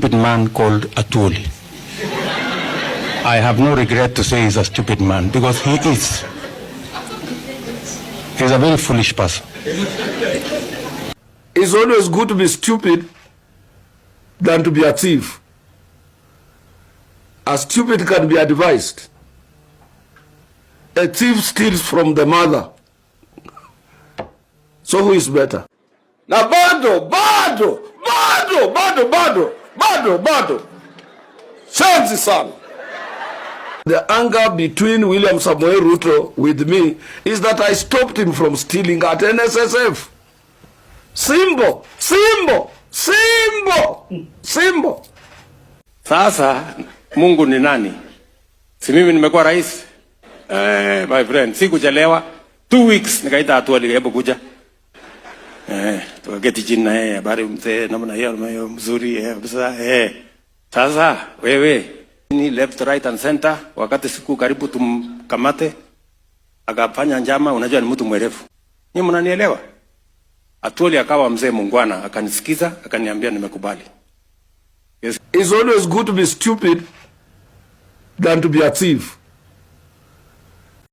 stupid man called Atuoli. I have no regret to say he's a stupid man because he is. He's a very foolish person. It's always good to be stupid than to be a thief. A stupid can be advised. A thief steals from the mother. So who is better? Na bado. Shanzi sana. The anger between William Samoei Ruto with me is that I stopped him from stealing at NSSF. Simple. Sasa Mungu ni nani? Si mimi nimekuwa rais? My friend, sikuchelewa. 2 weeks nikaita Atuoli hebu kuja. Tukaketi chini na yeye, habari mzee, namna hiyo mzuri Sasa wewe ni left right and center, wakati siku karibu tumkamate akafanya njama. Unajua ni mtu mwerevu. Nyinyi mnanielewa? Atuoli akawa mzee mungwana, akanisikiza, akaniambia nimekubali. Yes. It's always good to be stupid than to be a thief.